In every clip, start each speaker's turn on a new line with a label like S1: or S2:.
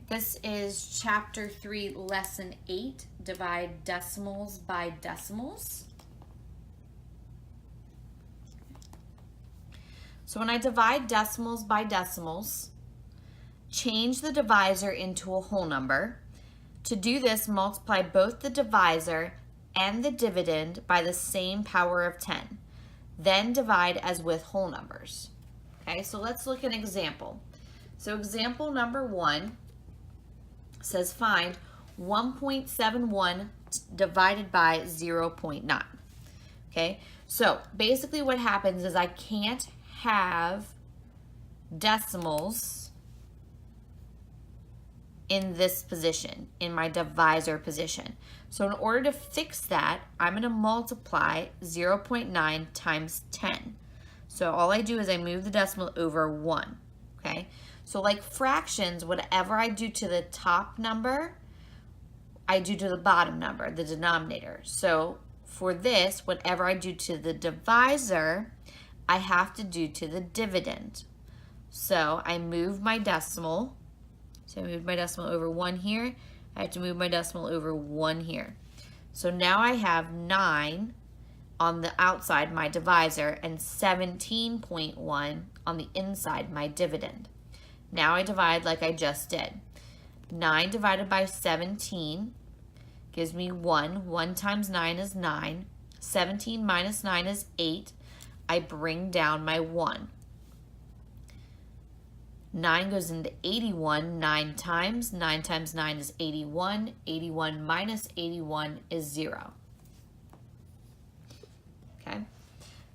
S1: This is Chapter 3, Lesson 8, Divide Decimals by Decimals. So when I divide decimals by decimals, change the divisor into a whole number. To do this, multiply both the divisor and the dividend by the same power of 10. Then divide as with whole numbers. Okay, so let's look at an example. So example number 1 says find 1.71 divided by 0.9. Okay, so basically what happens is I can't have decimals in this position, in my divisor position. So in order to fix that, I'm going to multiply 0.9 times 10. So all I do is I move the decimal over 1. Okay, so like fractions, whatever I do to the top number, I do to the bottom number, the denominator. So for this, whatever I do to the divisor, I have to do to the dividend. So I move my decimal. So I moved my decimal over 1 here. I have to move my decimal over 1 here. So now I have 9 on the outside, my divisor, and 17.1 on the inside, my dividend. Now I divide like I just did. 9 divided by 17 gives me 1. 1 times 9 is 9. 17 minus 9 is 8. I bring down my 1. 9 goes into 81 9 times. 9 times 9 is 81. 81 minus 81 is 0. Okay,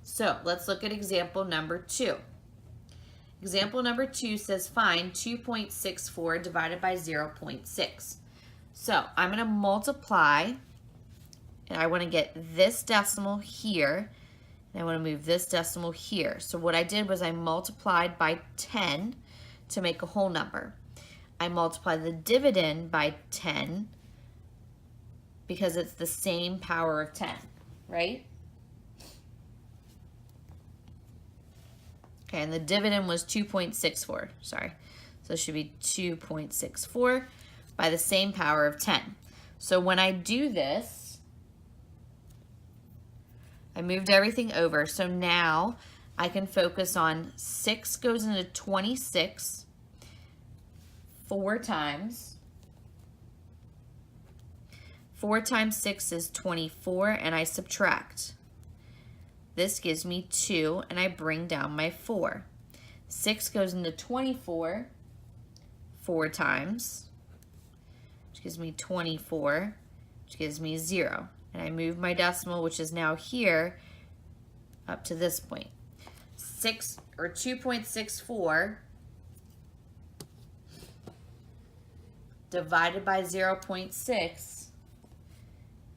S1: so let's look at example number 2. Example number 2 says find 2.64 divided by 0.6. So I'm going to multiply, and I want to get this decimal here, and I want to move this decimal here. So what I did was I multiplied by 10 to make a whole number. I multiply the dividend by 10 because it's the same power of 10, right? Okay, and the dividend was 2.64, sorry. So it should be 2.64 by the same power of 10. So when I do this, I moved everything over. So now I can focus on 6 goes into 26 4 times. 4 times 6 is 24, and I subtract. This gives me 2, and I bring down my 4. 6 goes into 24 4 times, which gives me 24, which gives me 0. And I move my decimal, which is now here, up to this point. 2.64 divided by 0.6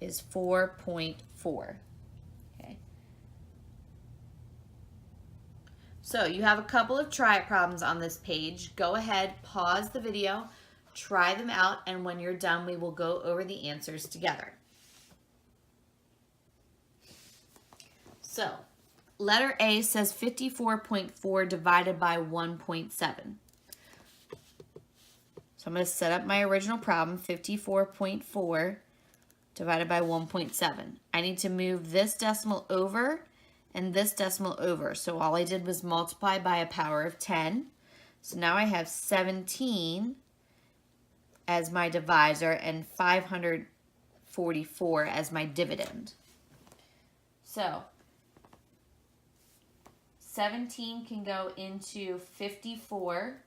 S1: is 4.4. Okay. So you have a couple of try it problems on this page. Go ahead, pause the video, try them out, and when you're done, we will go over the answers together. So, letter A says 54.4 divided by 1.7. So I'm going to set up my original problem, 54.4 divided by 1.7. I need to move this decimal over and this decimal over. So all I did was multiply by a power of 10. So now I have 17 as my divisor and 544 as my dividend. So 17 can go into 54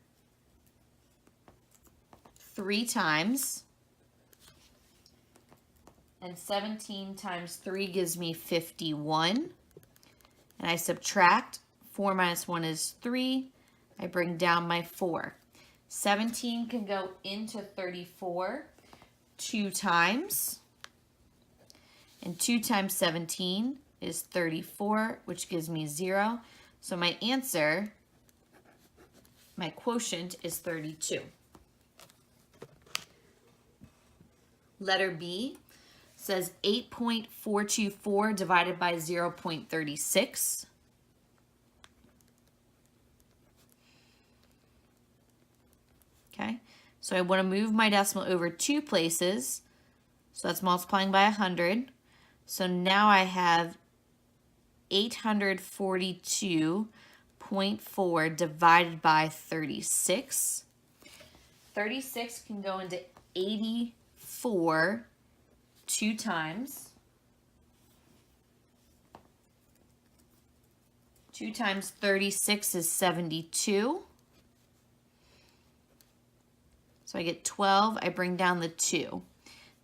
S1: 3 times, and 17 times 3 gives me 51, and I subtract. 4 minus 1 is 3. I bring down my 4. 17 can go into 34 2 times, and 2 times 17 is 34, which gives me 0. So my answer, my quotient, is 32. Letter B says 8.424 divided by 0.36. Okay, So I want to move my decimal over 2 places. So that's multiplying by 100. So now I have 842.4 divided by 36. 36 can go into 84 2 times. 2 times 36 is 72. So I get 12. I bring down the 2.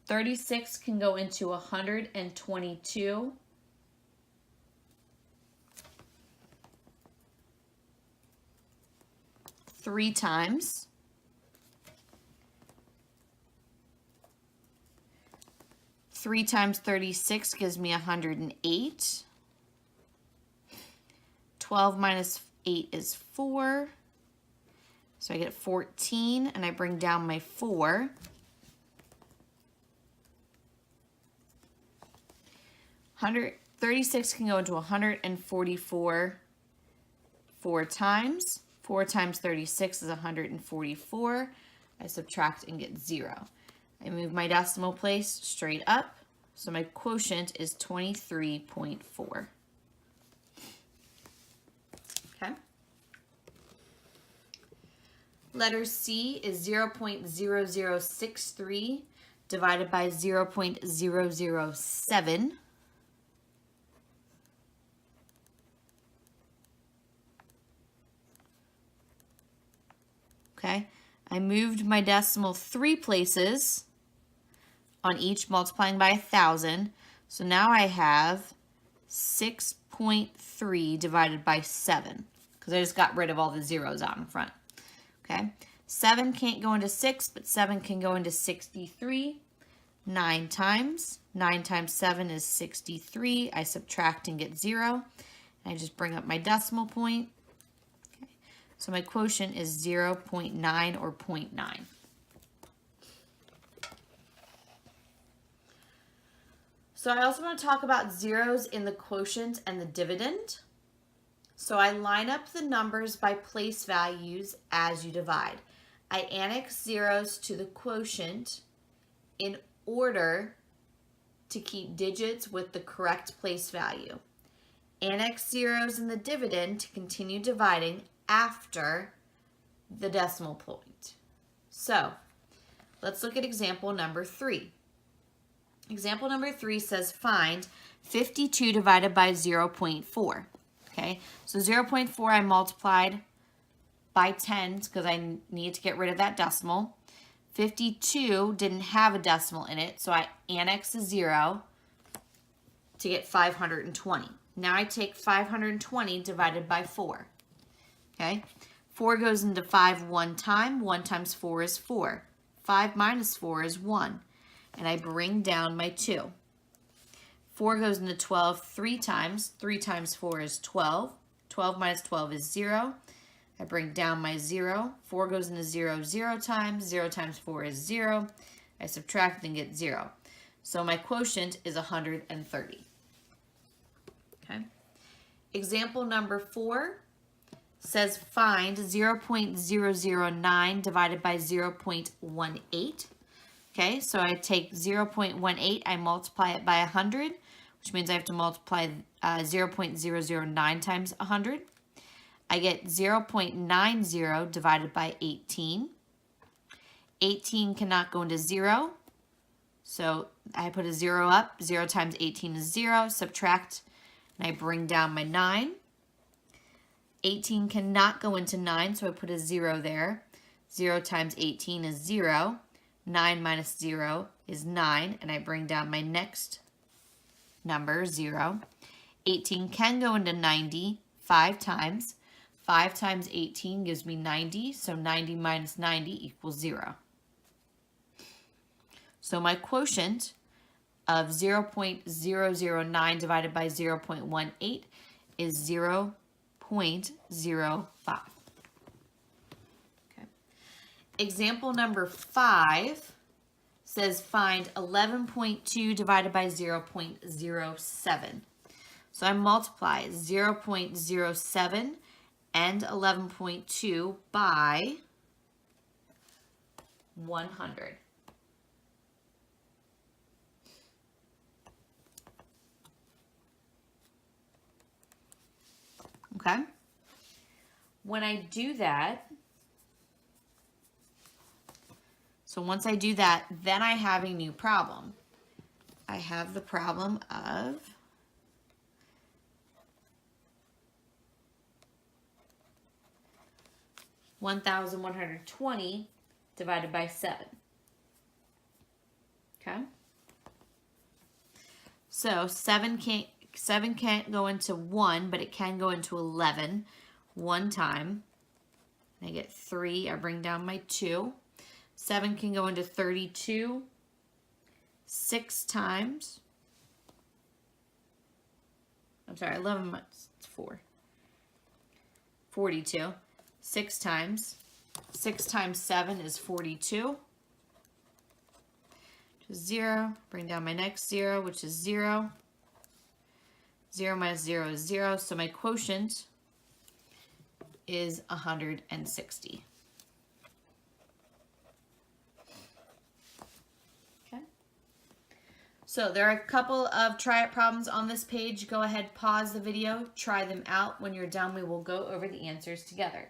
S1: 36 can go into 122. 3 times. 3 times 36 gives me 108. 12 minus 8 is 4. So I get 14, and I bring down my 4. 36 can go into 144 4 times. 4 times 36 is 144. I subtract and get 0. I move my decimal place straight up, so my quotient is 23.4. Okay. Letter C is 0.0063 divided by 0.007. Okay, I moved my decimal 3 places on each, multiplying by 1,000. So now I have 6.3 divided by 7, because I just got rid of all the zeros out in front. Okay, 7 can't go into 6, but 7 can go into 63. 9 times. 9 times 7 is 63. I subtract and get 0. And I just bring up my decimal point. Okay, so my quotient is 0.9 or 0.9. So I also want to talk about zeros in the quotient and the dividend. So I line up the numbers by place values as you divide. I annex zeros to the quotient in order to keep digits with the correct place value. Annex zeros in the dividend to continue dividing after the decimal point. So let's look at example number 3. Example number 3 says find 52 divided by 0.4. Okay, so 0.4 I multiplied by 10 because I need to get rid of that decimal. 52 didn't have a decimal in it, so I annex a 0 to get 520. Now I take 520 divided by 4. Okay, 4 goes into 5 one time. 1 times 4 is 4. 5 minus 4 is 1. And I bring down my 2. 4 goes into 12 3 times. 3 times 4 is 12. 12 minus 12 is 0. I bring down my 0. 4 goes into 0 0 times. 0 times 4 is 0. I subtract and get 0. So my quotient is 130. Okay. Example number 4 says find 0.009 divided by 0.18. Okay, so I take 0.18, I multiply it by 100, which means I have to multiply 0.009 times 100. I get 0.90 divided by 18. 18 cannot go into 0, so I put a 0 up. 0 times 18 is 0. Subtract, and I bring down my 9. 18 cannot go into 9, so I put a 0 there. 0 times 18 is 0. 9 minus 0 is 9, and I bring down my next number, 0. 18 can go into 90 5 times. 5 times 18 gives me 90, so 90 minus 90 equals 0. So my quotient of 0.009 divided by 0.18 is 0.05. Example number 5 says find 11.2 divided by 0.07. So I multiply 0.07 and 11.2 by 100. Okay? When I do that, so once I do that, then I have a new problem. I have the problem of 1,120 divided by 7. Okay? So 7 can't go into 1, but it can go into 11 one time. I get 3. I bring down my 2. 7 can go into 32 6 times. I'm sorry, 11 minus 4. 42. 6 times. 6 times 7 is 42. Which is 0. Bring down my next 0, which is 0. 0 minus 0 is 0. So my quotient is 160. Okay. So there are a couple of try it problems on this page. Go ahead, pause the video, try them out. When you're done, we will go over the answers together.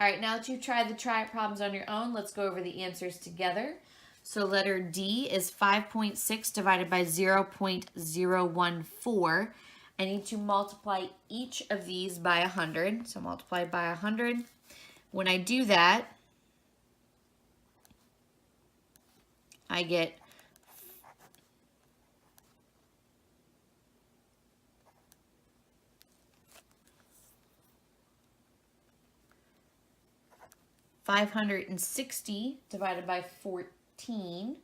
S1: All right, now that you've tried the try it problems on your own, let's go over the answers together. So letter D is 5.6 divided by 0.014. I need to multiply each of these by 100. So multiply by 100. When I do that, I get 560 divided by 14.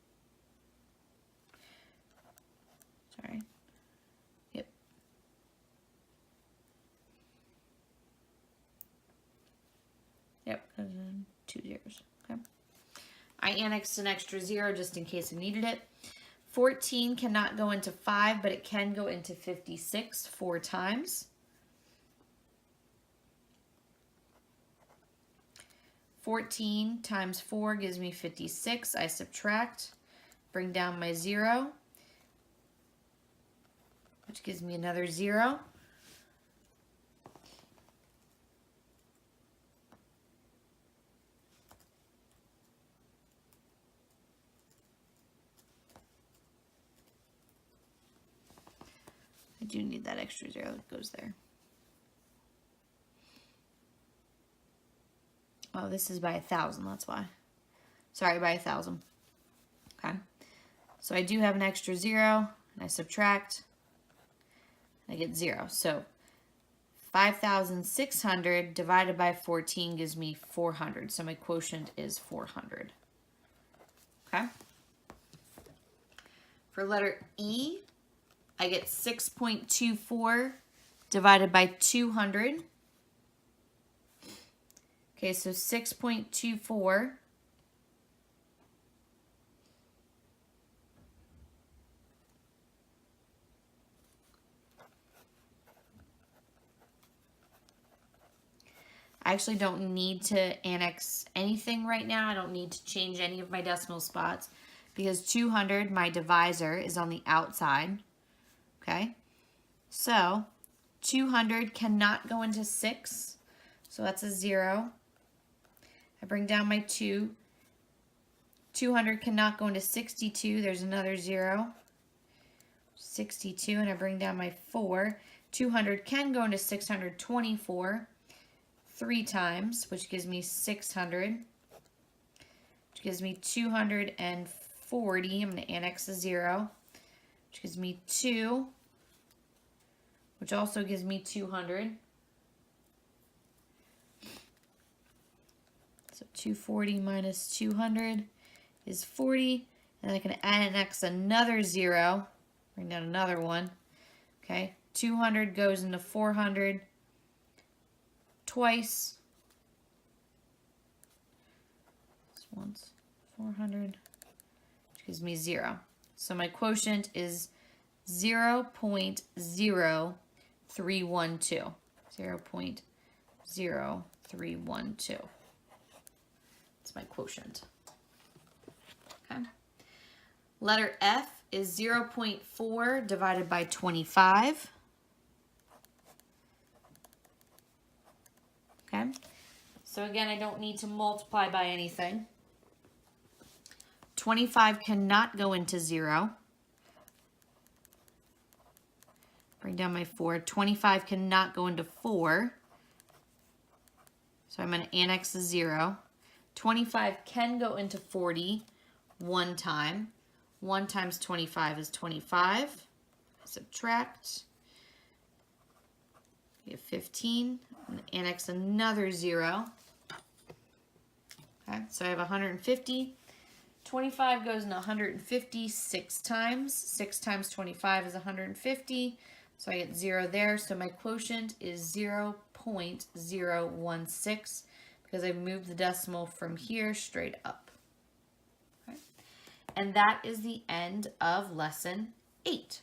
S1: Sorry. Yep. Yep, 2 zeros. Okay. I annexed an extra 0 just in case I needed it. 14 cannot go into 5, but it can go into 56 4 times. 14 times 4 gives me 56. I subtract, bring down my 0, which gives me another 0. I do need that extra 0 that goes there. Oh, this is by 1,000, that's why. Sorry, by 1,000. Okay. So I do have an extra 0, and I subtract, and I get 0. So 5,600 divided by 14 gives me 400. So my quotient is 400. Okay. For letter E, I get 6.24 divided by 200. Okay, so 6.24 I actually don't need to annex anything right now. I don't need to change any of my decimal spots because 200, my divisor, is on the outside. Okay, so 200 cannot go into 6, so that's a 0. I bring down my 2. 200 cannot go into 62. There's another 0. 62, and I bring down my 4. 200 can go into 624 3 times, which gives me 600, which gives me 240. I'm going to annex a 0, which gives me 2, which also gives me 200. So 240 minus 200 is 40. And I can annex another 0. Bring down another one. Okay. 200 goes into 400 twice. This one's 400, which gives me 0. So my quotient is 0.0312. 0.0312. It's my quotient. Okay. Letter F is 0.4 divided by 25. Okay. So again, I don't need to multiply by anything. 25 cannot go into 0. Bring down my 4. 25 cannot go into 4. So I'm going to annex a 0. 25 can go into 40 one time. 1 times 25 is 25. Subtract. You have 15. I'm going to annex another 0. Okay, so I have 150. 25 goes into 150 6 times. 6 times 25 is 150. So I get 0 there. So my quotient is 0.016 because I've moved the decimal from here straight up. Okay. And that is the end of lesson 8.